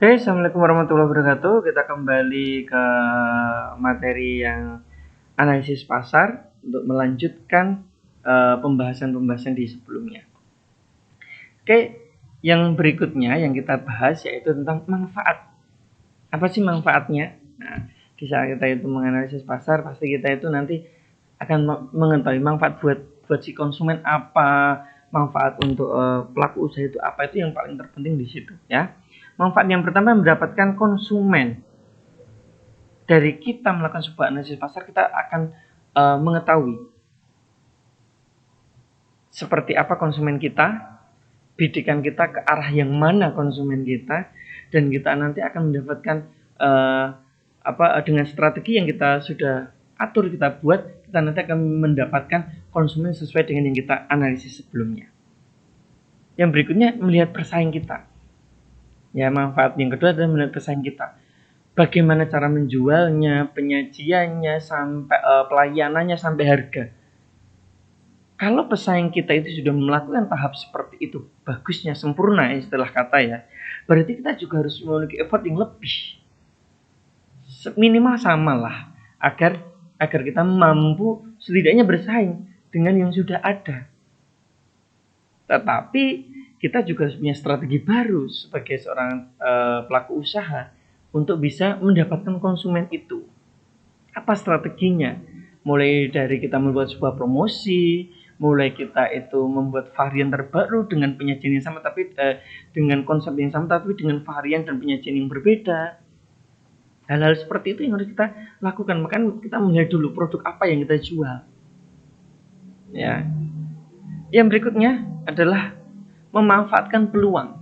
Oke, Assalamualaikum warahmatullahi wabarakatuh. Kita kembali ke materi yang analisis pasar untuk melanjutkan pembahasan-pembahasan di sebelumnya. Oke, yang berikutnya yang kita bahas yaitu tentang manfaat. Apa sih manfaatnya? Nah, di saat kita itu menganalisis pasar, pasti kita itu nanti akan mengetahui manfaat buat si konsumen apa, manfaat untuk pelaku usaha itu apa, itu yang paling terpenting di situ ya. Manfaat yang pertama mendapatkan konsumen. Dari kita melakukan sebuah analisis pasar, kita akan mengetahui seperti apa konsumen kita, bidikan kita ke arah yang mana konsumen kita, dan kita nanti akan mendapatkan dengan strategi yang kita sudah atur, kita buat, kita nanti akan mendapatkan konsumen sesuai dengan yang kita analisis sebelumnya. Yang berikutnya melihat pesaing kita. Ya, manfaat yang kedua adalah melihat pesaing kita. Bagaimana cara menjualnya, penyajiannya, sampai pelayanannya, sampai harga. Kalau pesaing kita itu sudah melakukan tahap seperti itu, bagusnya, sempurna istilah kata ya, berarti kita juga harus memiliki effort yang lebih. Minimal sama lah, agar kita mampu setidaknya bersaing dengan yang sudah ada. Tetapi kita juga harus punya strategi baru sebagai seorang pelaku usaha untuk bisa mendapatkan konsumen itu. Apa strateginya? Mulai dari kita membuat sebuah promosi, mulai kita itu membuat varian terbaru dengan penyajian yang sama, tapi dengan konsep yang sama, tapi dengan varian dan penyajian yang berbeda. Hal-hal seperti itu yang harus kita lakukan. Makanya kita melihat dulu produk apa yang kita jual. Ya. Yang berikutnya adalah memanfaatkan peluang.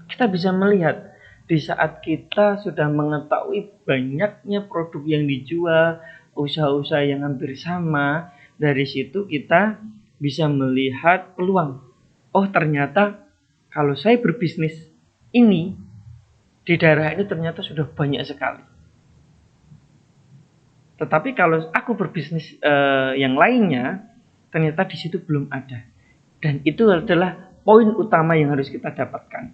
Kita bisa melihat di saat kita sudah mengetahui banyaknya produk yang dijual, usaha-usaha yang hampir sama, dari situ kita bisa melihat peluang. Oh, ternyata kalau saya berbisnis ini di daerah ini ternyata sudah banyak sekali. Tetapi kalau aku berbisnis yang lainnya, ternyata di situ belum ada. Dan itu adalah poin utama yang harus kita dapatkan.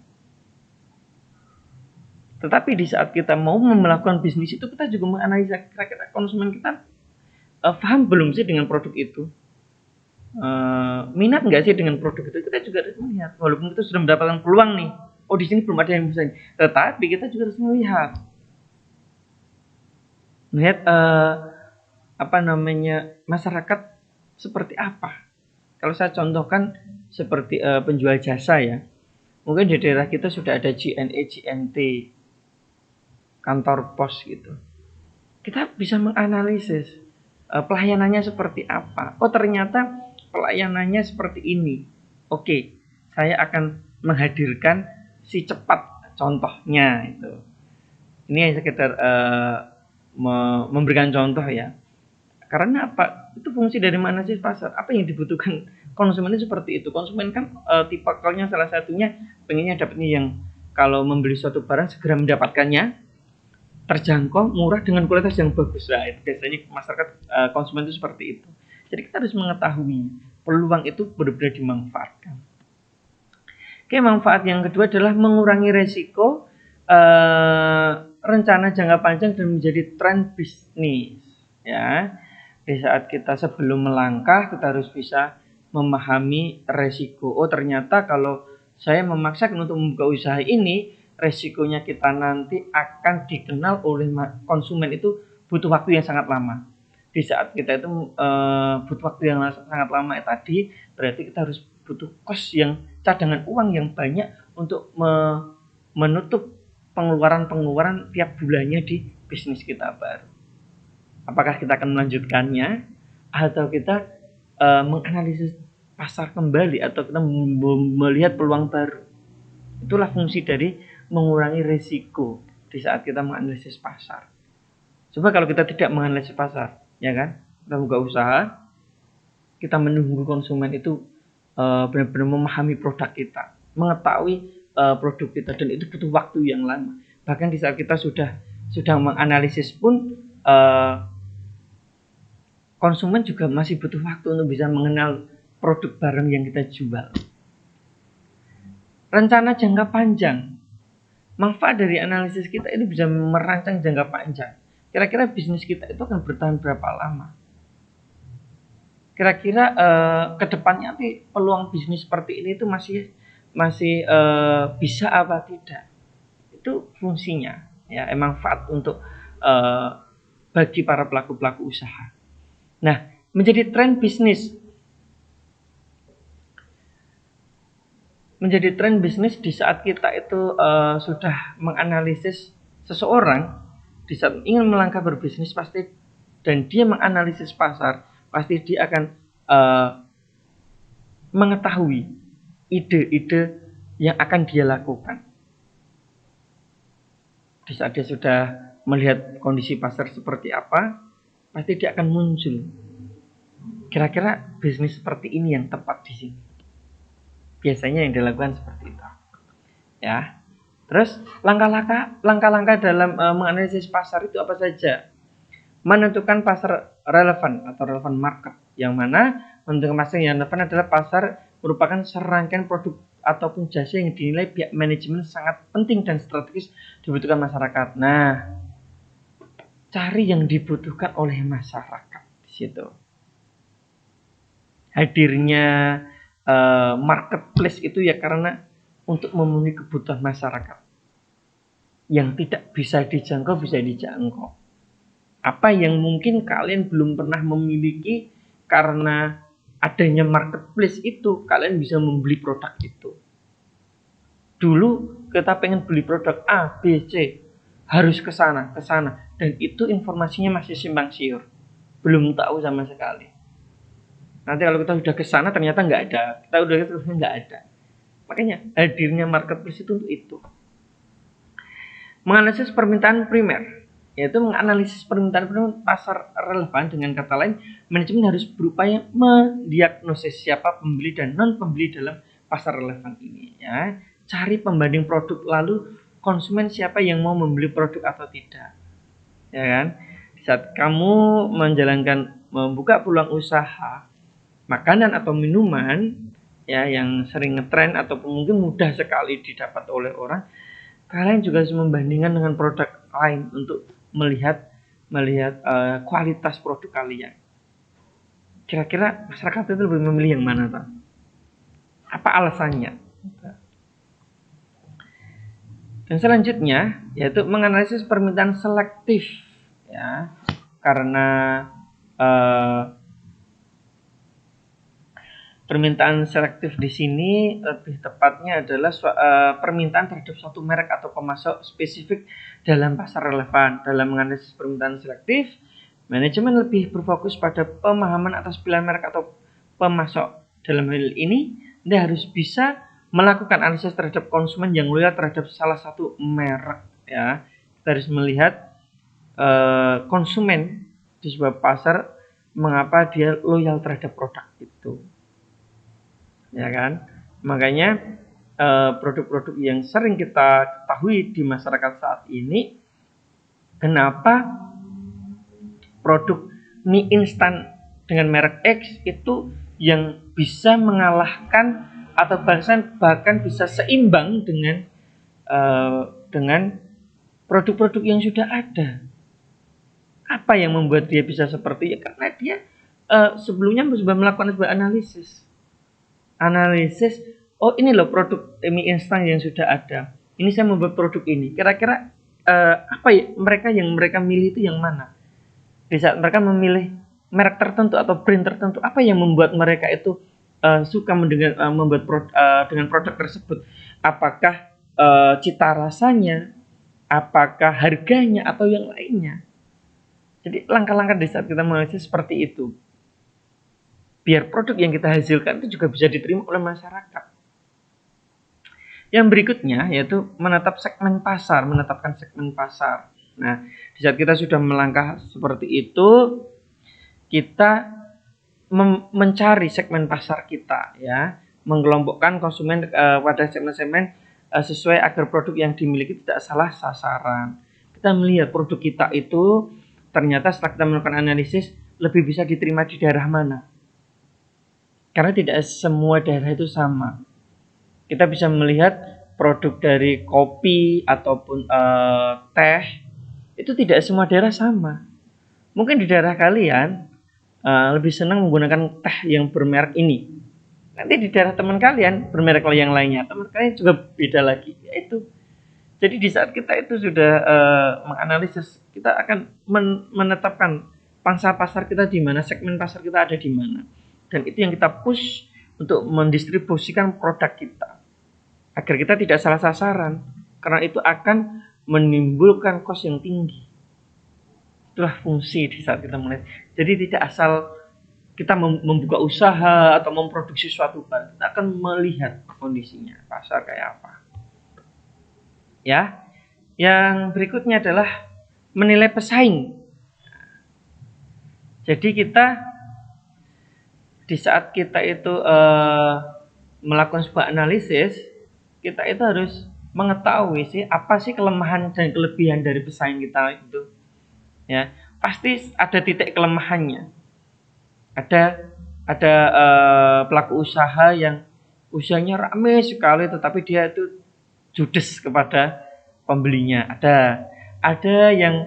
Tetapi di saat kita mau melakukan bisnis itu, kita juga menganalisa kira-kira konsumen kita paham belum sih dengan produk itu, minat nggak sih dengan produk itu. Kita juga harus melihat, walaupun kita sudah mendapatkan peluang nih, oh di sini belum ada yang bisa, tetapi kita juga harus melihat masyarakat seperti apa. Kalau saya contohkan seperti penjual jasa ya, mungkin di daerah kita sudah ada JNE, JNT, kantor pos gitu. Kita bisa menganalisis pelayanannya seperti apa. Oh, ternyata pelayanannya seperti ini. Oke, saya akan menghadirkan si cepat contohnya itu. Ini sekedar memberikan contoh ya. Karena apa? Itu fungsi dari analisis pasar. Apa yang dibutuhkan konsumen itu seperti itu. Konsumen kan tipikalnya salah satunya pengennya dapatnya yang kalau membeli suatu barang segera mendapatkannya, terjangkau, murah, dengan kualitas yang bagus. Nah, itu biasanya masyarakat konsumen itu seperti itu. Jadi kita harus mengetahui peluang itu benar-benar dimanfaatkan. Oke, manfaat yang kedua adalah mengurangi resiko rencana jangka panjang dan menjadi tren bisnis. Ya, di saat kita sebelum melangkah, kita harus bisa memahami resiko. Oh, ternyata kalau saya memaksakan untuk membuka usaha ini, resikonya kita nanti akan dikenal oleh konsumen itu butuh waktu yang sangat lama. Di saat kita itu butuh waktu yang sangat lama tadi, berarti kita harus butuh kos yang cadangan uang yang banyak untuk menutup pengeluaran tiap bulannya di bisnis kita baru. Apakah kita akan melanjutkannya atau kita menganalisis pasar kembali atau kita melihat peluang baru. Itulah fungsi dari mengurangi risiko di saat kita menganalisis pasar. Coba kalau kita tidak menganalisis pasar, ya kan? Kita buka usaha, kita menunggu konsumen itu benar-benar memahami produk kita, mengetahui produk kita, dan itu butuh waktu yang lama. Bahkan di saat kita sudah menganalisis pun konsumen juga masih butuh waktu untuk bisa mengenal produk barang yang kita jual. Rencana jangka panjang. manfaat dari analisis kita ini bisa merancang jangka panjang. Kira-kira bisnis kita itu akan bertahan berapa lama? Kira-kira ke depannya nanti peluang bisnis seperti ini itu masih bisa apa tidak? Itu fungsinya, ya, manfaat untuk bagi para pelaku usaha. Nah, menjadi tren bisnis di saat kita itu sudah menganalisis seseorang, di saat ingin melangkah berbisnis pasti, dan dia menganalisis pasar, pasti dia akan mengetahui ide-ide yang akan dia lakukan. Di saat dia sudah melihat kondisi pasar seperti apa, pasti dia akan muncul. Kira-kira bisnis seperti ini yang tepat di sini. Biasanya yang dilakukan seperti itu. Ya. Terus langkah-langkah dalam menganalisis pasar itu apa saja? Menentukan pasar relevan atau relevan market. Yang mana menentukan pasar yang relevan adalah pasar merupakan serangkaian produk ataupun jasa yang dinilai pihak manajemen sangat penting dan strategis dibutuhkan masyarakat. Nah, cari yang dibutuhkan oleh masyarakat di situ. Hadirnya marketplace itu ya karena untuk memenuhi kebutuhan masyarakat yang tidak bisa dijangkau, bisa dijangkau. Apa yang mungkin kalian belum pernah memiliki, karena adanya marketplace itu kalian bisa membeli produk itu. Dulu kita pengen beli produk A, B, C, harus ke sana, dan itu informasinya masih simpang siur, belum tahu sama sekali. Nanti kalau kita sudah ke sana ternyata nggak ada, kita udah terus nggak ada. Makanya hadirnya marketplace itu untuk itu. Menganalisis permintaan primer, yaitu menganalisis permintaan primer pasar relevan. Dengan kata lain, manajemen harus berupaya mendiagnosis siapa pembeli dan non pembeli dalam pasar relevan ini. Ya, cari pembanding produk, lalu konsumen siapa yang mau membeli produk atau tidak. Ya kan? Di saat kamu membuka peluang usaha makanan atau minuman, ya, yang sering ngetren ataupun mungkin mudah sekali didapat oleh orang, kalian juga harus membandingkan dengan produk lain untuk melihat kualitas produk kalian. Kira-kira masyarakat itu lebih memilih yang mana, Pak? Apa alasannya? Dan selanjutnya yaitu menganalisis permintaan selektif, ya, karena permintaan selektif di sini lebih tepatnya adalah permintaan terhadap suatu merek atau pemasok spesifik dalam pasar relevan. Dalam menganalisis permintaan selektif, manajemen lebih berfokus pada pemahaman atas pilihan merek atau pemasok. Dalam hal ini, Anda harus bisa melakukan analisis terhadap konsumen yang loyal terhadap salah satu merek. Ya, kita harus melihat konsumen di sebuah pasar, mengapa dia loyal terhadap produk itu. Ya kan, makanya produk-produk yang sering kita ketahui di masyarakat saat ini, kenapa produk mie instan dengan merek X itu yang bisa mengalahkan atau bahkan bisa seimbang dengan produk-produk yang sudah ada. Apa yang membuat dia bisa seperti itu? Karena dia sebelumnya sudah melakukan sebuah analisis, oh ini loh produk mie instan yang sudah ada, ini saya membuat produk ini, kira-kira apa ya mereka milih itu yang mana. Di saat mereka memilih merek tertentu atau brand tertentu, apa yang membuat mereka itu suka membuat dengan produk tersebut? Apakah cita rasanya, apakah harganya, atau yang lainnya? Jadi langkah-langkah di saat kita menganalisis seperti itu, biar produk yang kita hasilkan itu juga bisa diterima oleh masyarakat. Yang berikutnya yaitu menetapkan segmen pasar. Nah, di saat kita sudah melangkah seperti itu, kita mencari segmen pasar kita, ya, mengelompokkan konsumen pada segmen-segmen sesuai agar produk yang dimiliki tidak salah sasaran. Kita melihat produk kita itu ternyata setelah kita melakukan analisis lebih bisa diterima di daerah mana. Karena tidak semua daerah itu sama. Kita bisa melihat produk dari kopi ataupun teh, itu tidak semua daerah sama. Mungkin di daerah kalian lebih senang menggunakan teh yang bermerek ini. Nanti di daerah teman kalian bermerek yang lainnya, teman kalian juga beda lagi. Yaitu, jadi di saat kita itu sudah menganalisis, kita akan menetapkan pangsa pasar kita di mana, segmen pasar kita ada di mana. Dan itu yang kita push untuk mendistribusikan produk kita. Agar kita tidak salah sasaran. Karena itu akan menimbulkan cost yang tinggi. Itulah fungsi di saat kita mulai. Jadi tidak asal kita membuka usaha atau memproduksi suatu barang, kita akan melihat kondisinya, pasar kayak apa. Ya, yang berikutnya adalah menilai pesaing. Jadi kita di saat kita itu melakukan sebuah analisis, kita itu harus mengetahui sih apa sih kelemahan dan kelebihan dari pesaing kita itu. Ya, pasti ada titik kelemahannya. Ada pelaku usaha yang usahanya ramai sekali, tetapi dia itu judes kepada pembelinya. Ada yang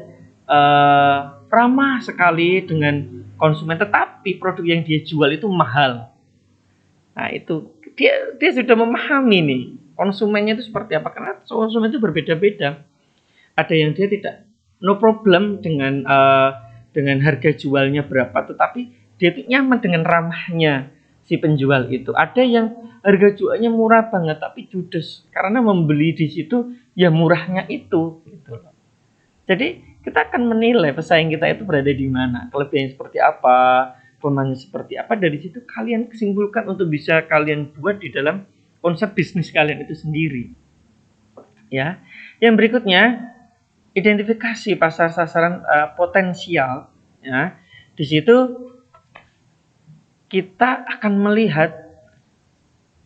ramah sekali dengan konsumen, tetapi produk yang dia jual itu mahal. Nah itu dia sudah memahami nih konsumennya itu seperti apa, karena konsumen itu berbeda-beda. Ada yang dia tidak no problem dengan harga jualnya berapa, tetapi dia tuh nyaman dengan ramahnya si penjual itu. Ada yang harga jualnya murah banget tapi judes karena membeli di situ ya murahnya itu gitu loh. Jadi kita akan menilai pesaing kita itu berada di mana, kelebihannya seperti apa, kelemahannya seperti apa. Dari situ kalian kesimpulkan untuk bisa kalian buat di dalam konsep bisnis kalian itu sendiri. Ya. Yang berikutnya, identifikasi pasar sasaran potensial. Ya. Di situ kita akan melihat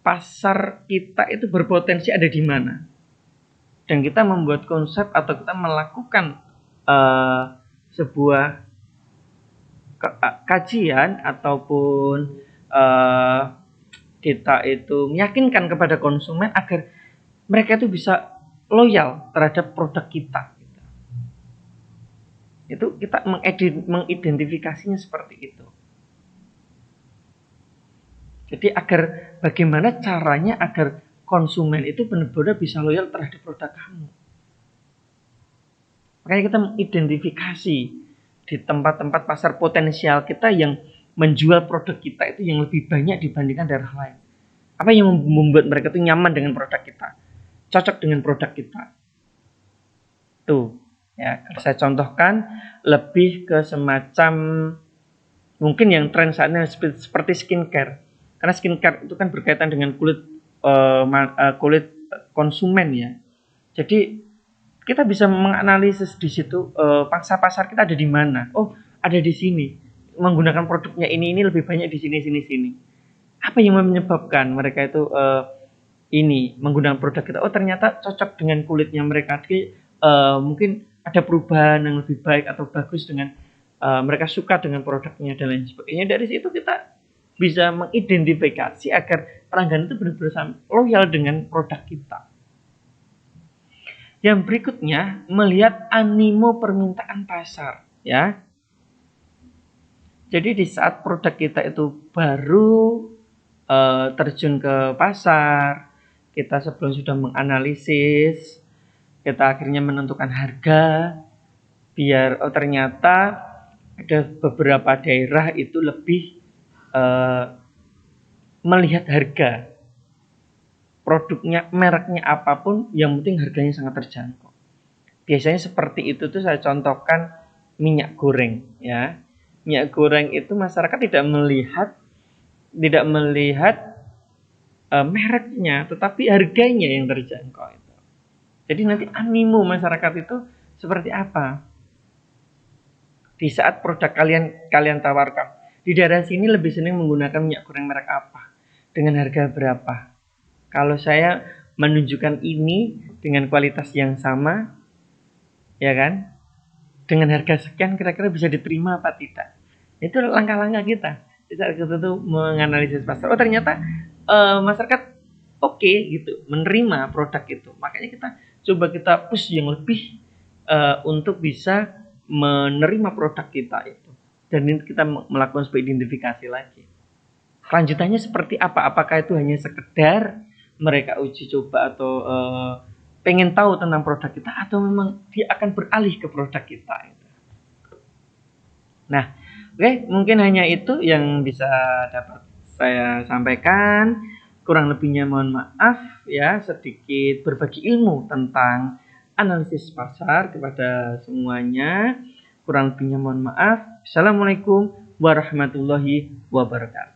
pasar kita itu berpotensi ada di mana. Dan kita membuat konsep atau kita melakukan sebuah kajian ataupun kita itu meyakinkan kepada konsumen agar mereka itu bisa loyal terhadap produk kita. Itu kita mengidentifikasinya seperti itu. Jadi agar bagaimana caranya agar konsumen itu benar-benar bisa loyal terhadap produk kamu. Makanya kita mengidentifikasi di tempat-tempat pasar potensial kita yang menjual produk kita itu yang lebih banyak dibandingkan daerah lain. Apa yang membuat mereka itu nyaman dengan produk kita, cocok dengan produk kita. Tuh, ya, saya contohkan lebih ke semacam mungkin yang tren saat ini seperti skincare. Karena skincare itu kan berkaitan dengan kulit konsumen ya. Jadi kita bisa menganalisis di situ pangsa pasar kita ada di mana. Oh, ada di sini. Menggunakan produknya ini lebih banyak di sini. Apa yang menyebabkan mereka itu ini menggunakan produk kita? Oh, ternyata cocok dengan kulitnya mereka. Jadi mungkin ada perubahan yang lebih baik atau bagus dengan mereka suka dengan produknya dan lain sebagainya. Dari situ kita bisa mengidentifikasi agar pelanggan itu benar-benar loyal dengan produk kita. Yang berikutnya, melihat animo permintaan pasar, ya. Jadi di saat produk kita itu baru terjun ke pasar, kita sebelum sudah menganalisis, kita akhirnya menentukan harga, biar ternyata ada beberapa daerah itu lebih melihat harga produknya, mereknya apapun, yang penting harganya sangat terjangkau. Biasanya seperti itu tuh saya contohkan minyak goreng ya. Minyak goreng itu masyarakat tidak melihat mereknya, tetapi harganya yang terjangkau itu. Jadi nanti animo masyarakat itu seperti apa di saat produk kalian tawarkan. Di daerah sini lebih sering menggunakan minyak goreng merek apa? Dengan harga berapa? Kalau saya menunjukkan ini dengan kualitas yang sama, ya kan? Dengan harga sekian kira-kira bisa diterima apa tidak? Itu langkah-langkah kita. Di saat kita tuh menganalisis pasar. Oh ternyata masyarakat oke gitu, menerima produk itu. Makanya kita push yang lebih untuk bisa menerima produk kita itu. Dan kita melakukan sebuah identifikasi lagi. Lanjutannya seperti apa? Apakah itu hanya sekedar mereka uji coba atau pengen tahu tentang produk kita, atau memang dia akan beralih ke produk kita? Nah, oke, mungkin hanya itu yang bisa dapat saya sampaikan. Kurang lebihnya mohon maaf ya, sedikit berbagi ilmu tentang analisis pasar kepada semuanya. Kurang lebihnya mohon maaf. Assalamualaikum warahmatullahi wabarakatuh.